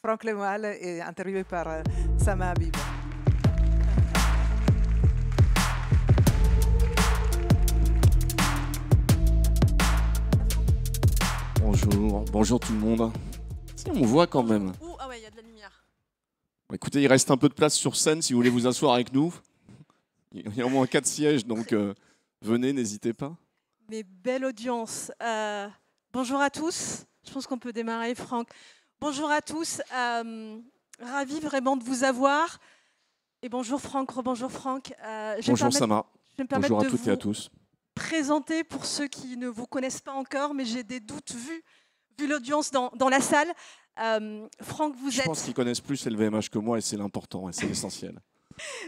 Franck Lemoal est interviewé par Sama Habib. Bonjour tout le monde. Si on voit quand même. Ah ouais, il y a de la lumière. Bon, écoutez, il reste un peu de place sur scène si vous voulez vous asseoir avec nous. Il y a au moins 4 sièges, donc venez, n'hésitez pas. Mais belle audience. Bonjour à tous. Je pense qu'on peut démarrer, Franck. Bonjour à tous. Ravi vraiment de vous avoir. Et bonjour Franck, rebonjour Franck. Bonjour Sama. Bonjour à toutes et à tous. Présenter pour ceux qui ne vous connaissent pas encore, mais j'ai des doutes vu l'audience dans la salle. Franck, Je pense qu'ils connaissent plus LVMH que moi et c'est l'important et c'est l'essentiel.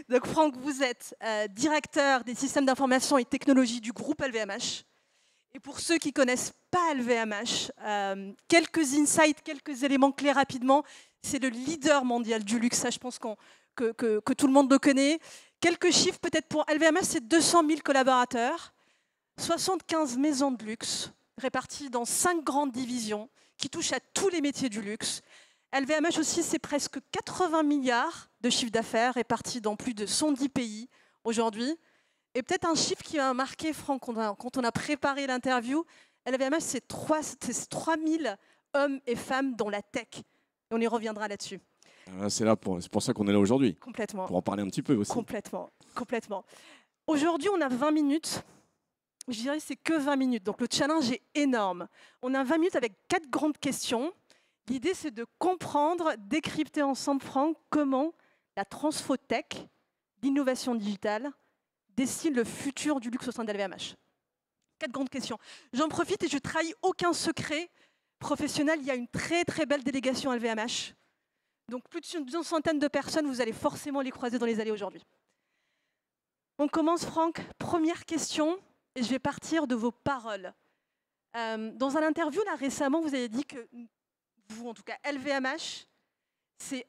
Donc Franck, vous êtes directeur des systèmes d'information et technologies du groupe LVMH. Et pour ceux qui ne connaissent pas LVMH, quelques insights, quelques éléments clés rapidement. C'est le leader mondial du luxe, ça je pense que tout le monde le connaît. Quelques chiffres peut-être pour LVMH, c'est 200 000 collaborateurs, 75 maisons de luxe réparties dans 5 grandes divisions qui touchent à tous les métiers du luxe. LVMH aussi, c'est presque 80 milliards de chiffre d'affaires répartis dans plus de 110 pays aujourd'hui. Et peut-être un chiffre qui m'a marqué, Franck, quand on a préparé l'interview, LVMH, c'est 3000 hommes et femmes dans la tech. Et on y reviendra là-dessus. C'est pour ça qu'on est là aujourd'hui. Complètement. Pour en parler un petit peu aussi. Complètement. Aujourd'hui, on a 20 minutes. Je dirais que c'est que 20 minutes. Donc le challenge est énorme. On a 20 minutes avec 4 grandes questions. L'idée, c'est de comprendre, décrypter ensemble, Franck, comment la transfotech, l'innovation digitale, dessine le futur du luxe au sein d'LVMH. 4 grandes questions. J'en profite et je ne trahis aucun secret professionnel. Il y a une très, très belle délégation LVMH. Donc plus d'une centaine de personnes, vous allez forcément les croiser dans les allées aujourd'hui. On commence, Franck. Première question, et je vais partir de vos paroles. Dans un interview là, récemment, vous avez dit que vous, en tout cas LVMH, c'est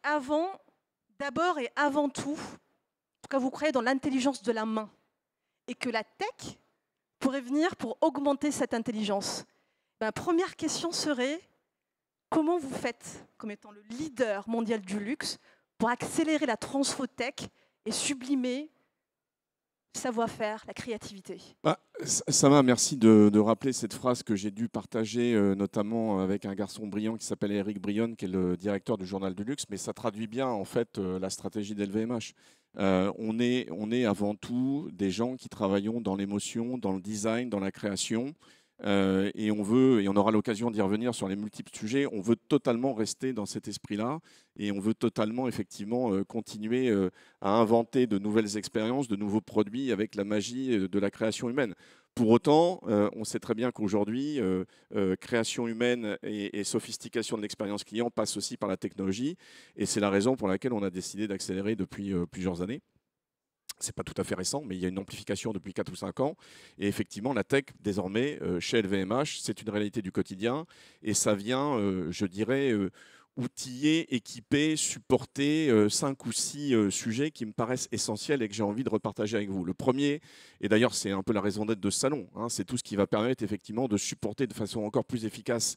d'abord et avant tout, en tout cas vous croyez dans l'intelligence de la main, et que la tech pourrait venir pour augmenter cette intelligence. Première question serait, comment vous faites, comme étant le leader mondial du luxe, pour accélérer la transfotech et sublimer le savoir-faire, la créativité? Sama, merci de rappeler cette phrase que j'ai dû partager notamment avec un garçon brillant qui s'appelle Eric Brionne, qui est le directeur du Journal du Luxe, mais ça traduit bien en fait la stratégie d'LVMH. On est avant tout des gens qui travaillons dans l'émotion, dans le design, dans la création. Et on aura l'occasion d'y revenir sur les multiples sujets, on veut totalement rester dans cet esprit-là et on veut totalement effectivement continuer à inventer de nouvelles expériences, de nouveaux produits avec la magie de la création humaine. Pour autant, on sait très bien qu'aujourd'hui, création humaine et sophistication de l'expérience client passent aussi par la technologie et c'est la raison pour laquelle on a décidé d'accélérer depuis plusieurs années. Ce n'est pas tout à fait récent, mais il y a une amplification depuis 4 ou 5 ans. Et effectivement, la tech, désormais, chez LVMH, c'est une réalité du quotidien. Et ça vient, je dirais, outiller, équiper, supporter 5 ou 6 sujets qui me paraissent essentiels et que j'ai envie de repartager avec vous. Le premier, et d'ailleurs c'est un peu la raison d'être de ce salon, c'est tout ce qui va permettre effectivement de supporter de façon encore plus efficace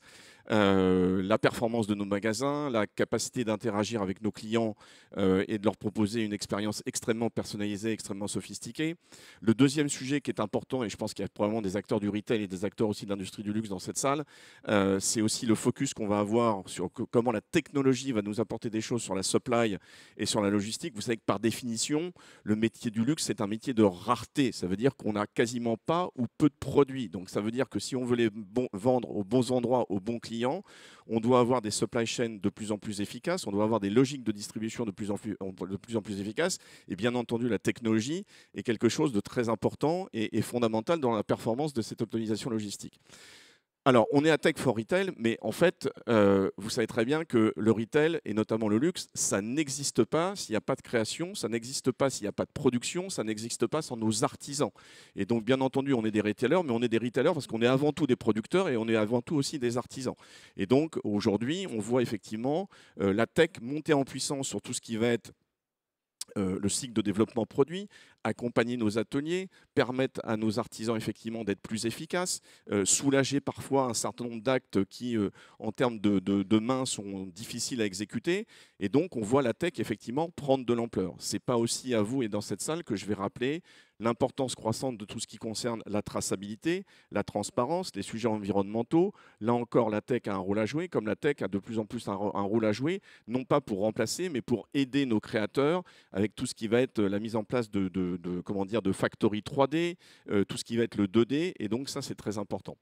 la performance de nos magasins, la capacité d'interagir avec nos clients et de leur proposer une expérience extrêmement personnalisée, extrêmement sophistiquée. Le deuxième sujet qui est important, et je pense qu'il y a probablement des acteurs du retail et des acteurs aussi de l'industrie du luxe dans cette salle, c'est aussi le focus qu'on va avoir sur comment la technologie va nous apporter des choses sur la supply et sur la logistique. Vous savez que par définition, le métier du luxe, c'est un métier de rareté. Ça veut dire qu'on n'a quasiment pas ou peu de produits. Donc ça veut dire que si on veut les vendre aux bons endroits, aux bons clients, on doit avoir des supply chains de plus en plus efficaces, on doit avoir des logiques de distribution de plus en plus efficaces. Et bien entendu, la technologie est quelque chose de très important et fondamental dans la performance de cette optimisation logistique. Alors, on est à Tech for Retail, mais en fait, vous savez très bien que le retail, et notamment le luxe, ça n'existe pas s'il n'y a pas de création, ça n'existe pas s'il n'y a pas de production, ça n'existe pas sans nos artisans. Et donc, bien entendu, on est des retailers, mais on est des retailers parce qu'on est avant tout des producteurs et on est avant tout aussi des artisans. Et donc, aujourd'hui, on voit effectivement la tech monter en puissance sur tout ce qui va être le cycle de développement produit, accompagner nos ateliers, permettre à nos artisans effectivement d'être plus efficaces, soulager parfois un certain nombre d'actes qui, en termes de mains, sont difficiles à exécuter. Et donc, on voit la tech effectivement prendre de l'ampleur. Ce n'est pas aussi à vous et dans cette salle que je vais rappeler l'importance croissante de tout ce qui concerne la traçabilité, la transparence, les sujets environnementaux. Là encore, la tech a un rôle à jouer, comme la tech a de plus en plus un rôle à jouer, non pas pour remplacer, mais pour aider nos créateurs avec tout ce qui va être la mise en place de factory 3D, tout ce qui va être le 2D. Et donc ça, c'est très important.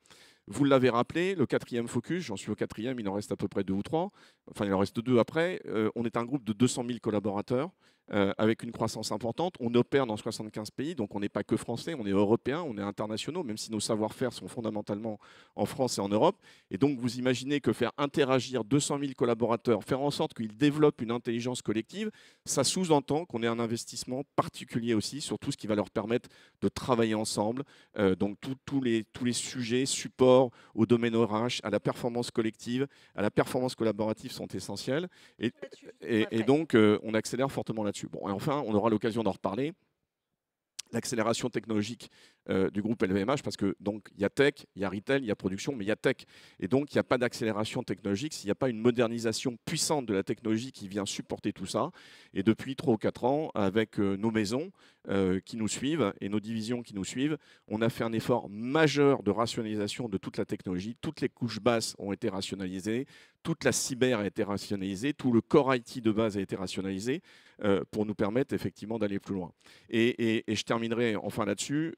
Vous l'avez rappelé, le 4e focus, j'en suis au 4e, il en reste à peu près 2 ou 3, enfin il en reste 2 après. On est un groupe de 200 000 collaborateurs avec une croissance importante. On opère dans 75 pays, donc on n'est pas que français, on est européen, on est internationaux, même si nos savoir-faire sont fondamentalement en France et en Europe. Et donc vous imaginez que faire interagir 200 000 collaborateurs, faire en sorte qu'ils développent une intelligence collective, ça sous-entend qu'on ait un investissement particulier aussi sur tout ce qui va leur permettre de travailler ensemble. Donc tous les sujets, supports au domaine RH, à la performance collective, à la performance collaborative sont essentiels. Et donc, on accélère fortement là-dessus. Bon, et enfin, on aura l'occasion d'en reparler. L'accélération technologique du groupe LVMH, parce que donc il y a tech, il y a retail, il y a production, mais il y a tech. Et donc, il n'y a pas d'accélération technologique s'il n'y a pas une modernisation puissante de la technologie qui vient supporter tout ça. Et depuis 3 ou 4 ans, avec nos maisons qui nous suivent et nos divisions qui nous suivent, on a fait un effort majeur de rationalisation de toute la technologie. Toutes les couches basses ont été rationalisées, toute la cyber a été rationalisée, tout le core IT de base a été rationalisé pour nous permettre effectivement d'aller plus loin. Et je terminerai enfin là-dessus,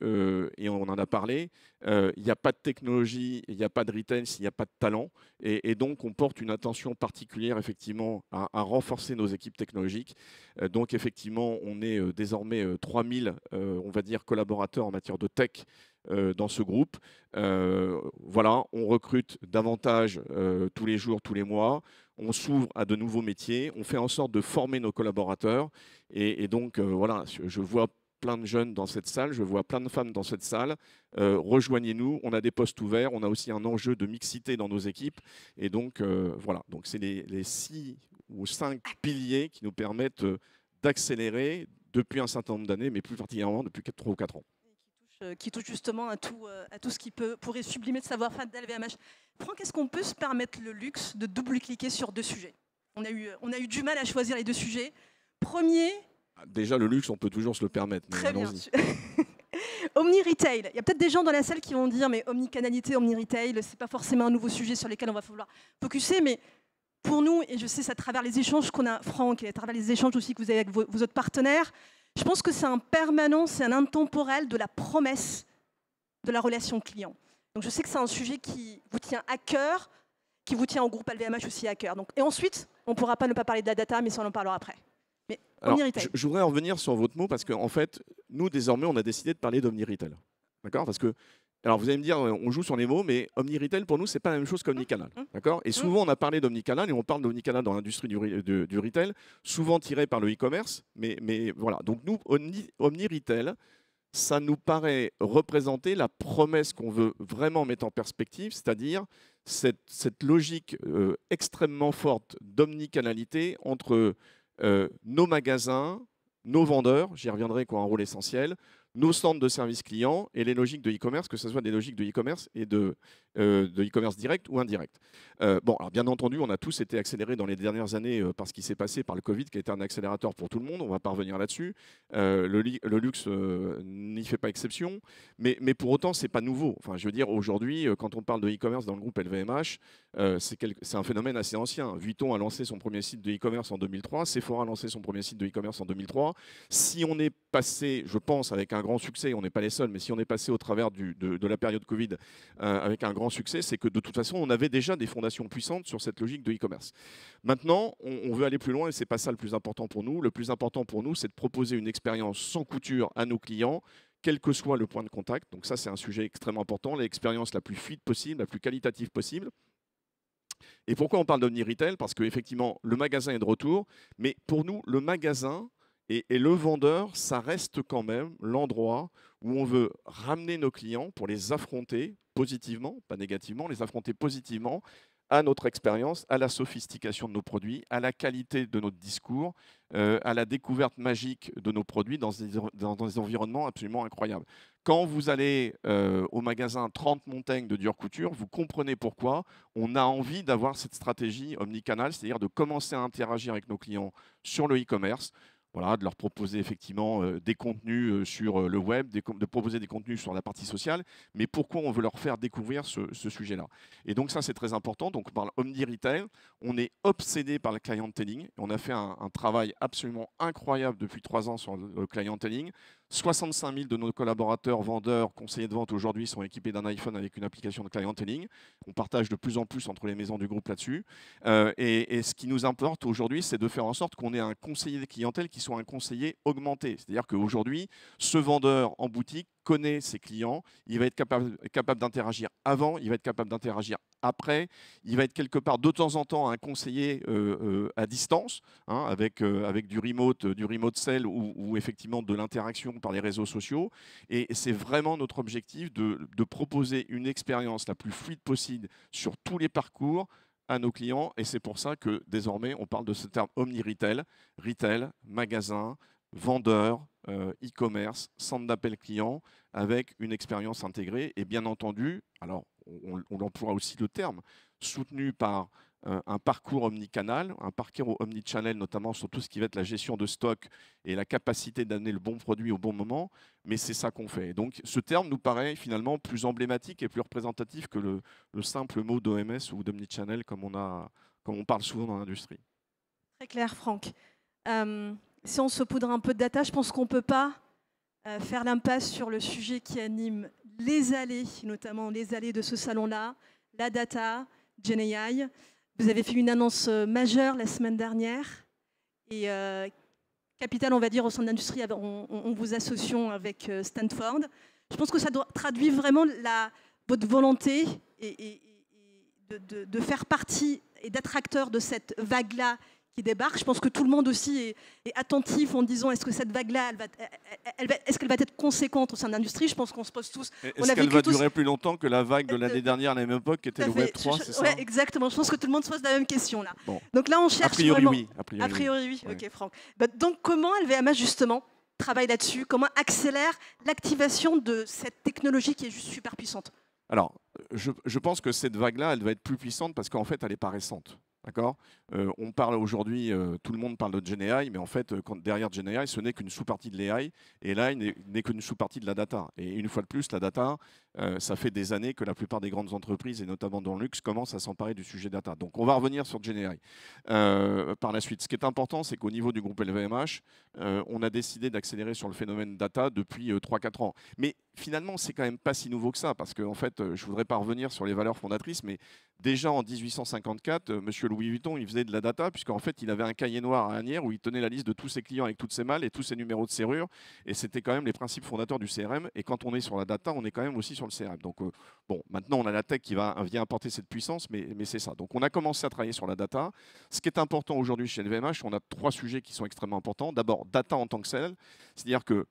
et on en a parlé, il n'y a pas de technologie, il n'y a pas de retail s'il n'y a pas de talent. Et donc, on porte une attention particulière effectivement à renforcer nos équipes technologiques. Donc, effectivement, on est désormais 3000, on va dire, collaborateurs en matière de tech dans ce groupe. Voilà, on recrute davantage tous les jours, tous les mois. On s'ouvre à de nouveaux métiers. On fait en sorte de former nos collaborateurs. Et donc, voilà, je vois plein de jeunes dans cette salle, je vois plein de femmes dans cette salle. Rejoignez-nous, on a des postes ouverts, on a aussi un enjeu de mixité dans nos équipes. Et donc, voilà, donc c'est les 6 ou 5 piliers qui nous permettent d'accélérer depuis un certain nombre d'années, mais plus particulièrement depuis 3 ou 4 ans. Qui touche justement à tout ce qui pourrait sublimer le savoir-faire d'LVMH. Franck, est-ce qu'on peut se permettre le luxe de double-cliquer sur 2 sujets ? On a eu du mal à choisir les 2 sujets. Premier... Déjà, le luxe, on peut toujours se le permettre. Très bien. Omni-retail. Il y a peut-être des gens dans la salle qui vont dire mais omni-canalité, omni-retail, ce n'est pas forcément un nouveau sujet sur lequel on va falloir focuser, mais pour nous, et je sais c'est à travers les échanges qu'on a, Franck, et à travers les échanges aussi que vous avez avec vos autres partenaires, je pense que c'est un permanent, c'est un intemporel de la promesse de la relation client. Donc je sais que c'est un sujet qui vous tient à cœur, qui vous tient au groupe LVMH aussi à cœur. Donc, et ensuite, on ne pourra pas ne pas parler de la data, mais ça on en parlera après. Mais je voudrais en revenir sur votre mot parce qu'en fait, nous, désormais, on a décidé de parler d'omni-retail. D'accord ? Parce que, alors vous allez me dire, on joue sur les mots, mais omni-retail, pour nous, ce n'est pas la même chose qu'omnicanal. D'accord ? Et souvent, on a parlé d'omnicanal et on parle d'omnicanal dans l'industrie du retail, souvent tiré par le e-commerce. Mais voilà. Donc, nous, omni-retail, ça nous paraît représenter la promesse qu'on veut vraiment mettre en perspective, c'est-à-dire cette logique extrêmement forte d'omnicanalité entre nos magasins, nos vendeurs, j'y reviendrai, qui ont un rôle essentiel, nos centres de service client et les logiques de e-commerce, que ce soit des logiques de e-commerce et de e-commerce direct ou indirect. Bon, alors bien entendu, on a tous été accélérés dans les dernières années par ce qui s'est passé par le Covid, qui a été un accélérateur pour tout le monde. On va pas revenir là-dessus. Le luxe n'y fait pas exception, mais pour autant, c'est pas nouveau. Enfin, je veux dire, aujourd'hui, quand on parle de e-commerce dans le groupe LVMH, c'est un phénomène assez ancien. Vuitton a lancé son premier site de e-commerce en 2003, Sephora a lancé son premier site de e-commerce en 2003. Si on est passé, je pense, avec un grand succès, on n'est pas les seuls, mais si on est passé au travers de la période Covid avec un grand succès, c'est que de toute façon, on avait déjà des fondations puissantes sur cette logique de e-commerce. Maintenant, on veut aller plus loin et ce n'est pas ça le plus important pour nous. Le plus important pour nous, c'est de proposer une expérience sans couture à nos clients, quel que soit le point de contact. Donc ça, c'est un sujet extrêmement important, l'expérience la plus fluide possible, la plus qualitative possible. Et pourquoi on parle d'omni-retail ? Parce qu'effectivement, le magasin est de retour, mais pour nous, le magasin et le vendeur, ça reste quand même l'endroit où on veut ramener nos clients pour les affronter positivement, pas négativement, les affronter positivement à notre expérience, à la sophistication de nos produits, à la qualité de notre discours, à la découverte magique de nos produits dans des environnements absolument incroyables. Quand vous allez au magasin 30 Montaigne de Dure Couture, vous comprenez pourquoi on a envie d'avoir cette stratégie omnicanal, c'est-à-dire de commencer à interagir avec nos clients sur le e-commerce. Voilà, de leur proposer effectivement des contenus sur le web, de proposer des contenus sur la partie sociale. Mais pourquoi on veut leur faire découvrir ce sujet-là? Et donc ça, c'est très important. Donc on parle omni-retail. On est obsédé par le clienteling. On a fait un travail absolument incroyable depuis 3 ans sur le clienteling. 65 000 de nos collaborateurs, vendeurs, conseillers de vente aujourd'hui sont équipés d'un iPhone avec une application de clienteling. On partage de plus en plus entre les maisons du groupe là-dessus. Et ce qui nous importe aujourd'hui, c'est de faire en sorte qu'on ait un conseiller de clientèle qui soit un conseiller augmenté. C'est-à-dire qu'aujourd'hui, ce vendeur en boutique connaît ses clients, il va être capable d'interagir avant, il va être capable d'interagir après, il va être quelque part de temps en temps un conseiller à distance, hein, avec du remote sell ou effectivement de l'interaction par les réseaux sociaux. Et c'est vraiment notre objectif de proposer une expérience la plus fluide possible sur tous les parcours à nos clients. Et c'est pour ça que désormais, on parle de ce terme omni-retail, retail, magasin, vendeur, e-commerce, centre d'appel client, avec une expérience intégrée. Et bien entendu, alors on emploie aussi le terme, soutenu par un parcours omnicanal, un parcours omnichannel, notamment sur tout ce qui va être la gestion de stock et la capacité d'amener le bon produit au bon moment. Mais c'est ça qu'on fait. Donc ce terme nous paraît finalement plus emblématique et plus représentatif que le simple mot d'OMS ou d'omnichannel comme on parle souvent dans l'industrie. Très clair, Franck. Si on se poudre un peu de data, je pense qu'on ne peut pas faire l'impasse sur le sujet qui anime les allées, notamment les allées de ce salon-là, la data, GenAI. Vous avez fait une annonce majeure la semaine dernière et capital, on va dire, au sein de l'industrie, on vous associe avec Stanford. Je pense que ça traduit vraiment votre volonté de faire partie et d'être acteur de cette vague-là qui débarque. Je pense que tout le monde aussi est attentif en disant est-ce que cette vague-là, est-ce qu'elle va être conséquente au sein de l'industrie? Je pense qu'on se pose tous. Est-ce qu'elle va durer plus longtemps que la vague de l'année dernière à la même époque qui était le Web 3, c'est ça? Oui, exactement. Je pense que tout le monde se pose la même question là. Bon. Donc là, on cherche a priori, vraiment... oui. A priori, oui. Ouais. Ok, Franck. Donc comment LVMH justement travaille là-dessus? Comment accélère l'activation de cette technologie qui est juste super puissante? Alors, je pense que cette vague-là, elle va être plus puissante parce qu'en fait, elle n'est pas récente. D'accord. On parle aujourd'hui, tout le monde parle de GenAI, mais en fait, derrière GenAI, ce n'est qu'une sous-partie de l'AI, et là, il n'est qu'une sous-partie de la data. Et une fois de plus, la data, ça fait des années que la plupart des grandes entreprises, et notamment dans le luxe, commencent à s'emparer du sujet data. Donc, on va revenir sur GenAI par la suite. Ce qui est important, c'est qu'au niveau du groupe LVMH, on a décidé d'accélérer sur le phénomène data depuis 3-4 ans. Mais finalement, c'est quand même pas si nouveau que ça, parce que en fait, je voudrais pas revenir sur les valeurs fondatrices, mais déjà en 1854, Monsieur Louis Vuitton, il faisait de la data, puisqu'en fait, il avait un cahier noir à Asnières où il tenait la liste de tous ses clients avec toutes ses malles et tous ses numéros de serrure, et c'était quand même les principes fondateurs du CRM. Et quand on est sur la data, on est quand même aussi sur le CRM. Donc bon, maintenant, on a la tech qui vient apporter cette puissance, mais c'est ça. Donc on a commencé à travailler sur la data. Ce qui est important aujourd'hui chez LVMH, on a 3 sujets qui sont extrêmement importants. D'abord, data en tant que telle, c'est-à-dire que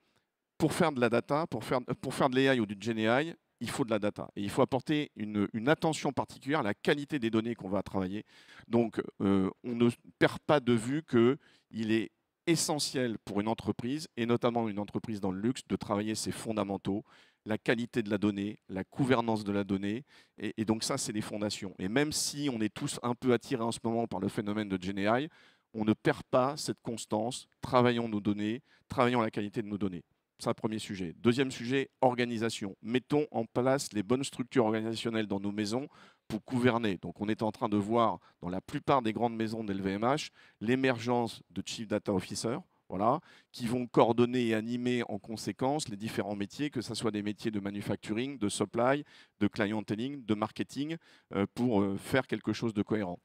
pour faire de la data, pour faire de l'AI ou du GenAI, il faut de la data. Et il faut apporter une attention particulière à la qualité des données qu'on va travailler. Donc, on ne perd pas de vue qu'il est essentiel pour une entreprise, et notamment une entreprise dans le luxe, de travailler ses fondamentaux, la qualité de la donnée, la gouvernance de la donnée. Et donc ça, c'est les fondations. Et même si on est tous un peu attirés en ce moment par le phénomène de GenAI, on ne perd pas cette constance. Travaillons nos données, travaillons la qualité de nos données. C'est un premier sujet. Deuxième sujet, organisation. Mettons en place les bonnes structures organisationnelles dans nos maisons pour gouverner. Donc on est en train de voir dans la plupart des grandes maisons d'LVMH l'émergence de Chief Data Officer, voilà, qui vont coordonner et animer en conséquence les différents métiers, que ce soit des métiers de manufacturing, de supply, de clienteling, de marketing, pour faire quelque chose de cohérent.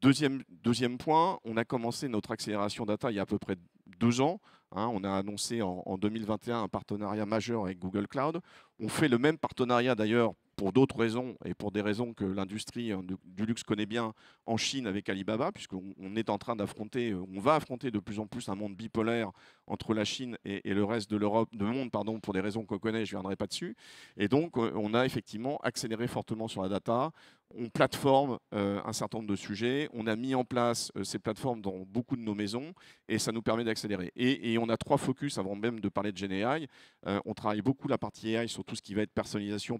Deuxième point, on a commencé notre accélération data il y a à peu près 2 ans. On a annoncé en 2021 un partenariat majeur avec Google Cloud. On fait le même partenariat d'ailleurs pour d'autres raisons et pour des raisons que l'industrie du luxe connaît bien en Chine avec Alibaba, puisqu'on est en train d'affronter, on va affronter de plus en plus un monde bipolaire entre la Chine et le reste de l'Europe, du monde, pardon, pour des raisons qu'on connaît, je ne viendrai pas dessus. Et donc, on a effectivement accéléré fortement sur la data. on plateforme un certain nombre de sujets, on a mis en place ces plateformes dans beaucoup de nos maisons et ça nous permet d'accélérer. Et on a 3 focus avant même de parler de GenAI. On travaille beaucoup la partie AI sur tout ce qui va être personnalisation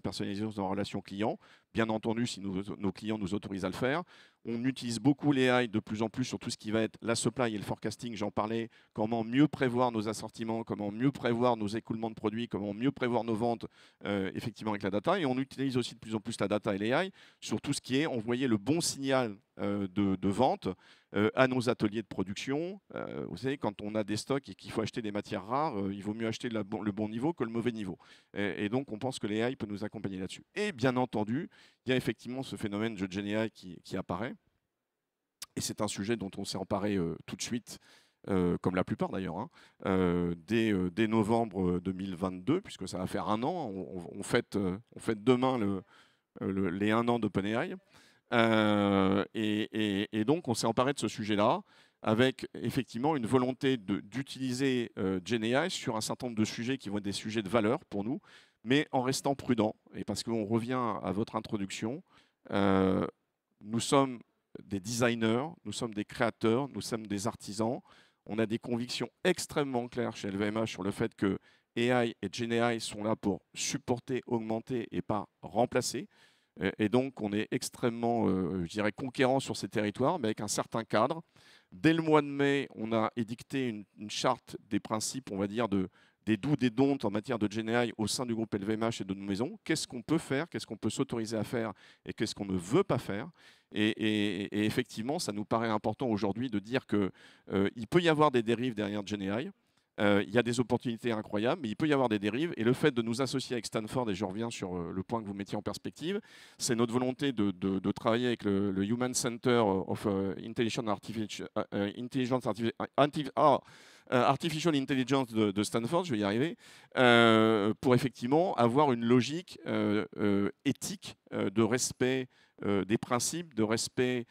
dans la relation client, bien entendu si nos clients nous autorisent à le faire. On utilise beaucoup l'AI de plus en plus sur tout ce qui va être la supply et le forecasting, j'en parlais, comment mieux prévoir nos assortiments, comment mieux prévoir nos écoulements de produits, comment mieux prévoir nos ventes effectivement avec la data. Et on utilise aussi de plus en plus la data et l'AI sur tout ce qui est envoyer le bon signal de vente à nos ateliers de production. Vous savez, quand on a des stocks et qu'il faut acheter des matières rares, il vaut mieux acheter le bon niveau que le mauvais niveau. Et donc, on pense que l'AI peut nous accompagner là-dessus. Et bien entendu, il y a effectivement ce phénomène de GenAI qui apparaît. Et c'est un sujet dont on s'est emparé tout de suite, comme la plupart d'ailleurs, hein, dès novembre 2022, puisque ça va faire 1 an. On fête demain les 1 an d'OpenAI. Et donc, on s'est emparé de ce sujet-là avec effectivement une volonté d'utiliser GenAI sur un certain nombre de sujets qui vont être des sujets de valeur pour nous, mais en restant prudent. Et parce qu'on revient à votre introduction, nous sommes des designers, nous sommes des créateurs, nous sommes des artisans. On a des convictions extrêmement claires chez LVMH sur le fait que AI et GenAI sont là pour supporter, augmenter et pas remplacer. Et donc, on est extrêmement, je dirais, conquérant sur ces territoires, mais avec un certain cadre. Dès le mois de mai, on a édicté une charte des principes, on va dire, des do's, des don'ts en matière de GenAI au sein du groupe LVMH et de nos maisons. Qu'est-ce qu'on peut faire, qu'est-ce qu'on peut s'autoriser à faire et qu'est-ce qu'on ne veut pas faire. Et effectivement, ça nous paraît important aujourd'hui de dire qu'il peut y avoir des dérives derrière GenAI. Il y a des opportunités incroyables, mais il peut y avoir des dérives. Et le fait de nous associer avec Stanford, et je reviens sur le point que vous mettiez en perspective, c'est notre volonté de travailler avec le Human Center of Artificial Intelligence de Stanford, je vais y arriver, pour effectivement avoir une logique éthique de respect des principes, de respect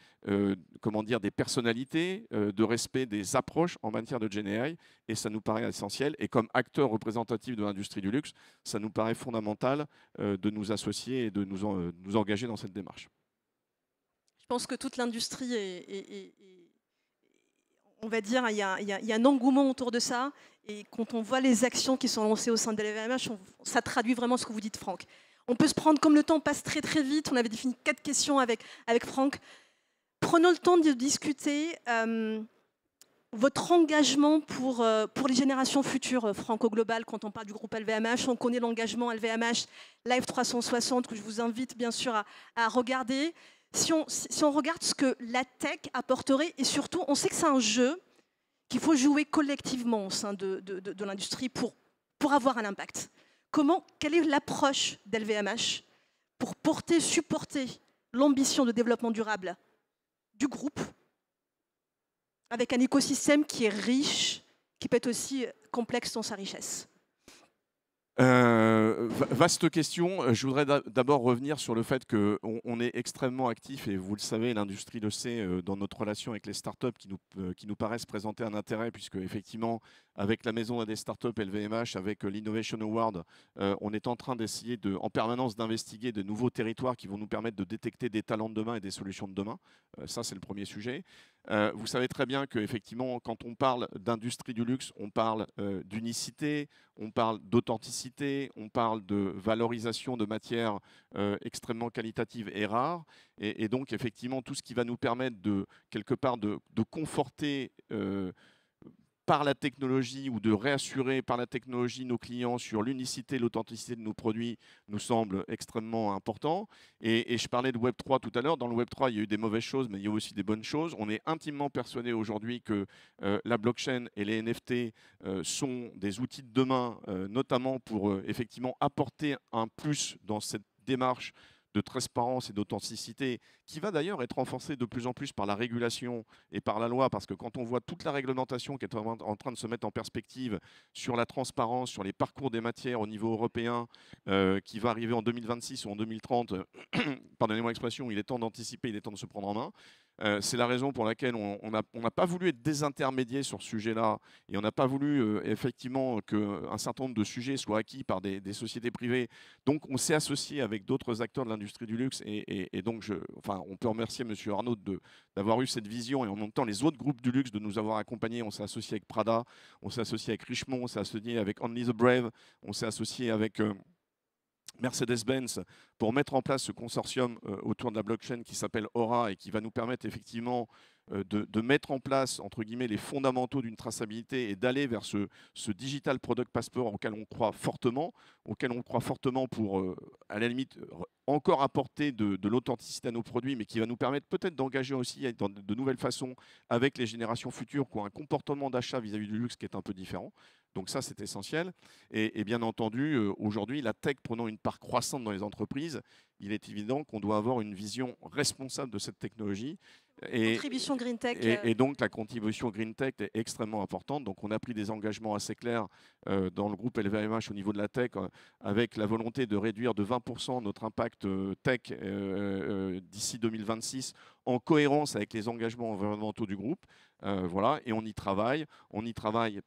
comment dire, des personnalités, de respect des approches en matière de GenAI, et ça nous paraît essentiel. Et comme acteur représentatif de l'industrie du luxe, ça nous paraît fondamental de nous associer et de nous engager dans cette démarche. Je pense que toute l'industrie on va dire, il y a un engouement autour de ça, et quand on voit les actions qui sont lancées au sein de LVMH, ça traduit vraiment ce que vous dites, Franck. On peut se prendre, comme le temps passe très très vite, on avait défini 4 questions avec Franck. Prenons le temps de discuter votre engagement pour les générations futures, Franck, au global, quand on parle du groupe LVMH. On connaît l'engagement LVMH Live 360, que je vous invite bien sûr à regarder. Si on regarde ce que la tech apporterait, et surtout, on sait que c'est un jeu qu'il faut jouer collectivement au sein de l'industrie pour avoir un impact. Quelle est l'approche d'LVMH pour supporter l'ambition de développement durable du groupe avec un écosystème qui est riche, qui peut être aussi complexe dans sa richesse? Vaste question. Je voudrais d'abord revenir sur le fait qu'on est extrêmement actif, et vous le savez, l'industrie le sait, dans notre relation avec les startups qui nous paraissent présenter un intérêt, puisque effectivement, avec la maison des startups LVMH, avec l'Innovation Award, on est en train d'essayer en permanence d'investiguer de nouveaux territoires qui vont nous permettre de détecter des talents de demain et des solutions de demain. Ça, c'est le premier sujet. Vous savez très bien qu'effectivement, quand on parle d'industrie du luxe, on parle d'unicité, on parle d'authenticité, on parle de valorisation de matières extrêmement qualitatives et rares. Et donc, effectivement, tout ce qui va nous permettre quelque part de conforter par la technologie, ou de réassurer par la technologie nos clients sur l'unicité, l'authenticité de nos produits, nous semble extrêmement important. Et je parlais de Web3 tout à l'heure. Dans le Web3, il y a eu des mauvaises choses, mais il y a aussi des bonnes choses. On est intimement persuadé aujourd'hui que la blockchain et les NFT sont des outils de demain, notamment pour effectivement apporter un plus dans cette démarche de transparence et d'authenticité, qui va d'ailleurs être renforcée de plus en plus par la régulation et par la loi, parce que quand on voit toute la réglementation qui est en train de se mettre en perspective sur la transparence, sur les parcours des matières au niveau européen, qui va arriver en 2026 ou en 2030, pardonnez-moi l'expression, il est temps d'anticiper, il est temps de se prendre en main. C'est la raison pour laquelle on n'a pas voulu être désintermédié sur ce sujet-là et on n'a pas voulu effectivement qu'un certain nombre de sujets soient acquis par des sociétés privées. Donc on s'est associé avec d'autres acteurs de l'industrie du luxe et donc on peut remercier M. Arnaud d'avoir eu cette vision et en même temps les autres groupes du luxe de nous avoir accompagnés. On s'est associé avec Prada, on s'est associé avec Richemont, on s'est associé avec Only the Brave, on s'est associé avec Mercedes-Benz pour mettre en place ce consortium autour de la blockchain qui s'appelle Aura et qui va nous permettre effectivement de mettre en place, entre guillemets, les fondamentaux d'une traçabilité et d'aller vers ce Digital Product Passport auquel on croit fortement pour, à la limite, encore apporter de l'authenticité à nos produits, mais qui va nous permettre peut-être d'engager aussi dans de nouvelles façons avec les générations futures qui ont un comportement d'achat vis-à-vis du luxe qui est un peu différent. Donc ça, c'est essentiel. Et bien entendu, aujourd'hui, la tech prenant une part croissante dans les entreprises, il est évident qu'on doit avoir une vision responsable de cette technologie. Contribution Green Tech. Et donc, la contribution Green Tech est extrêmement importante. Donc, on a pris des engagements assez clairs dans le groupe LVMH au niveau de la tech, avec la volonté de réduire de 20% notre impact tech d'ici 2026, en cohérence avec les engagements environnementaux du groupe. Voilà, et on y travaille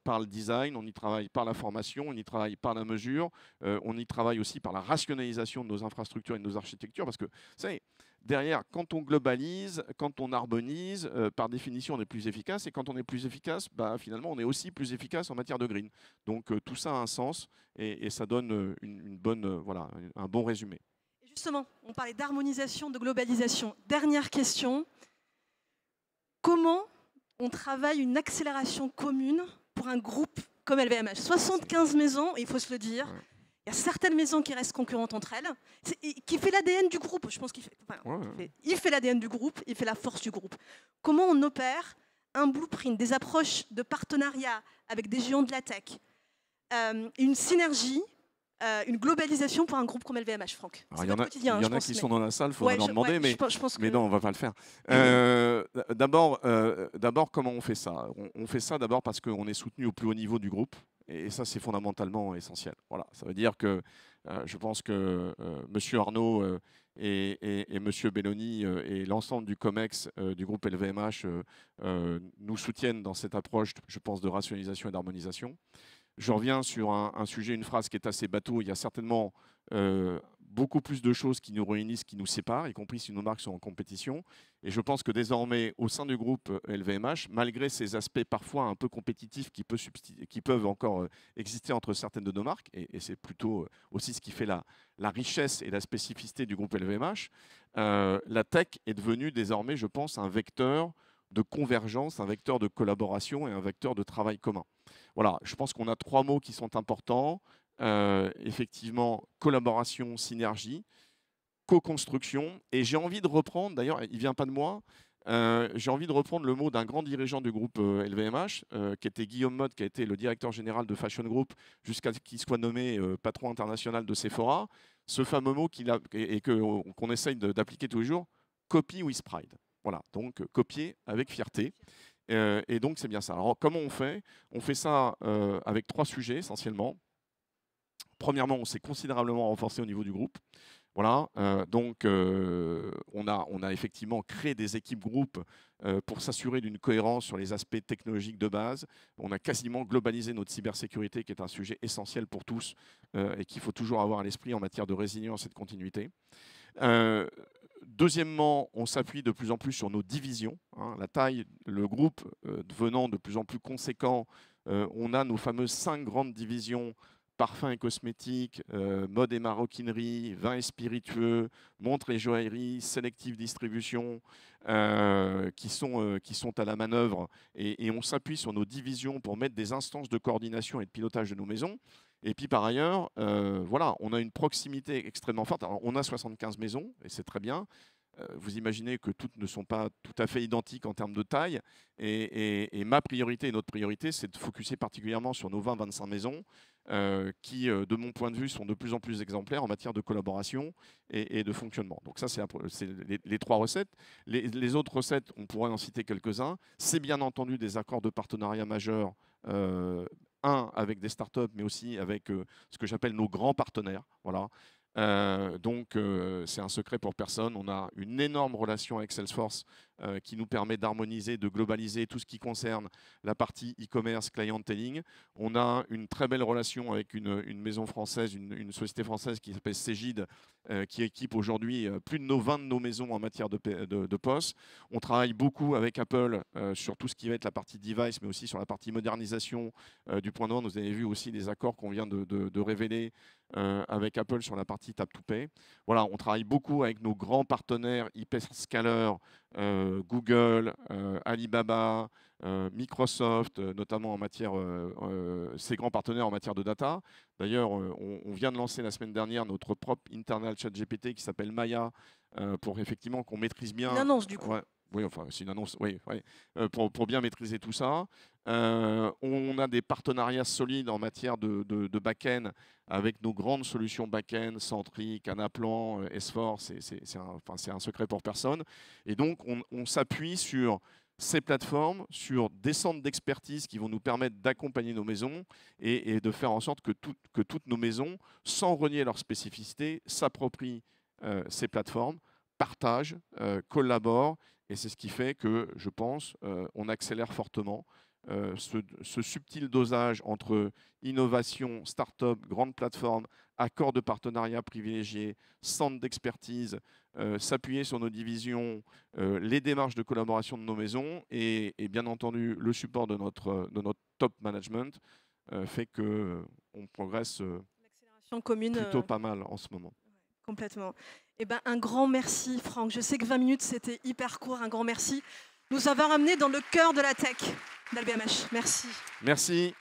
par le design, on y travaille par la formation, on y travaille par la mesure, on y travaille aussi par la rationalisation de nos infrastructures et de nos architectures, parce que, vous savez, derrière, quand on globalise, quand on harmonise, par définition, on est plus efficace. Et quand on est plus efficace, bah, finalement, on est aussi plus efficace en matière de green. Donc, tout ça a un sens et ça donne voilà, un bon résumé. Et justement, on parlait d'harmonisation, de globalisation. Dernière question. Comment on travaille une accélération commune pour un groupe comme LVMH? 75 maisons, il faut se le dire. Ouais. Il y a certaines maisons qui restent concurrentes entre elles, qui fait l'ADN du groupe. Je pense qu'il fait l'ADN du groupe, il fait la force du groupe. Comment on opère un blueprint, des approches de partenariat avec des géants de la tech, une synergie, une globalisation pour un groupe comme LVMH, Franck? Il y en a qui sont dans la salle, il faudra leur demander, mais non, on ne va pas le faire. D'abord, comment on fait ça? On fait ça d'abord parce qu'on est soutenu au plus haut niveau du groupe. Et ça, c'est fondamentalement essentiel. Voilà. Ça veut dire que je pense que M. Arnaud et M. Belloni et l'ensemble du COMEX du groupe LVMH nous soutiennent dans cette approche, je pense, de rationalisation et d'harmonisation. Je reviens sur un sujet, une phrase qui est assez bateau. Il y a certainement beaucoup plus de choses qui nous réunissent, qui nous séparent, y compris si nos marques sont en compétition. Et je pense que désormais, au sein du groupe LVMH, malgré ces aspects parfois un peu compétitifs qui peuvent encore exister entre certaines de nos marques, et c'est plutôt aussi ce qui fait la richesse et la spécificité du groupe LVMH, la tech est devenue désormais, je pense, un vecteur de convergence, un vecteur de collaboration et un vecteur de travail commun. Voilà, je pense qu'on a 3 mots qui sont importants. Effectivement, collaboration, synergie, co-construction. Et j'ai envie de reprendre, d'ailleurs, il ne vient pas de moi, j'ai envie de reprendre le mot d'un grand dirigeant du groupe LVMH, qui était Guillaume Motte, qui a été le directeur général de Fashion Group, jusqu'à ce qu'il soit nommé patron international de Sephora. Ce fameux mot qu'on essaye d'appliquer tous les jours, copy with pride. Voilà, donc copier avec fierté. Et donc, c'est bien ça. Alors, comment on fait? On fait ça avec 3 sujets, essentiellement. Premièrement, on s'est considérablement renforcé au niveau du groupe. Voilà, donc on a effectivement créé des équipes groupes pour s'assurer d'une cohérence sur les aspects technologiques de base. On a quasiment globalisé notre cybersécurité, qui est un sujet essentiel pour tous et qu'il faut toujours avoir à l'esprit en matière de résilience et de continuité. Deuxièmement, on s'appuie de plus en plus sur nos divisions. La taille, le groupe devenant de plus en plus conséquent, on a nos fameuses 5 grandes divisions: parfums et cosmétiques, mode et maroquinerie, vins et spiritueux, montres et joaillerie, sélective distribution, qui sont à la manœuvre. Et on s'appuie sur nos divisions pour mettre des instances de coordination et de pilotage de nos maisons. Et puis par ailleurs, voilà, on a une proximité extrêmement forte. Alors, on a 75 maisons, et c'est très bien. Vous imaginez que toutes ne sont pas tout à fait identiques en termes de taille. Et ma priorité et notre priorité, c'est de focuser particulièrement sur nos 20-25 maisons qui, de mon point de vue, sont de plus en plus exemplaires en matière de collaboration et de fonctionnement. Donc ça, c'est les 3 recettes. Les autres recettes, on pourrait en citer quelques-uns. C'est bien entendu des accords de partenariat majeurs, avec des startups, mais aussi avec ce que j'appelle nos grands partenaires. Voilà. Donc, c'est un secret pour personne. On a une énorme relation avec Salesforce qui nous permet d'harmoniser, de globaliser tout ce qui concerne la partie e-commerce, clienteling. On a une très belle relation avec une maison française, une société française qui s'appelle Cegid, qui équipe aujourd'hui plus de 20 de nos maisons en matière de POS. On travaille beaucoup avec Apple sur tout ce qui va être la partie device, mais aussi sur la partie modernisation du point de vente. Vous avez vu aussi des accords qu'on vient de révéler avec Apple sur la partie Tap to Pay. Voilà, on travaille beaucoup avec nos grands partenaires hyperscalers, Google, Alibaba, Microsoft, notamment en matière, ces grands partenaires en matière de data. D'ailleurs, on vient de lancer la semaine dernière notre propre internal ChatGPT qui s'appelle Maya, pour effectivement qu'on maîtrise bien. Une annonce du coup. Ouais. Oui, enfin, c'est une annonce, oui, pour bien maîtriser tout ça. On a des partenariats solides en matière de back-end avec nos grandes solutions back-end, Centric, Anaplan, S4, c'est un secret pour personne. Et donc, on s'appuie sur ces plateformes, sur des centres d'expertise qui vont nous permettre d'accompagner nos maisons et de faire en sorte que toutes nos maisons, sans renier leur spécificité, s'approprient ces plateformes, partagent, collaborent. Et c'est ce qui fait que, je pense, on accélère fortement ce subtil dosage entre innovation, start-up, grande plateforme, accords de partenariat privilégiés, centres d'expertise, s'appuyer sur nos divisions, les démarches de collaboration de nos maisons et bien entendu le support de notre top management fait qu'on progresse commune, plutôt pas mal en ce moment. Complètement. Eh ben, un grand merci, Franck. Je sais que 20 minutes, c'était hyper court. Un grand merci. Nous avons ramené dans le cœur de la tech d'LVMH. Merci. Merci.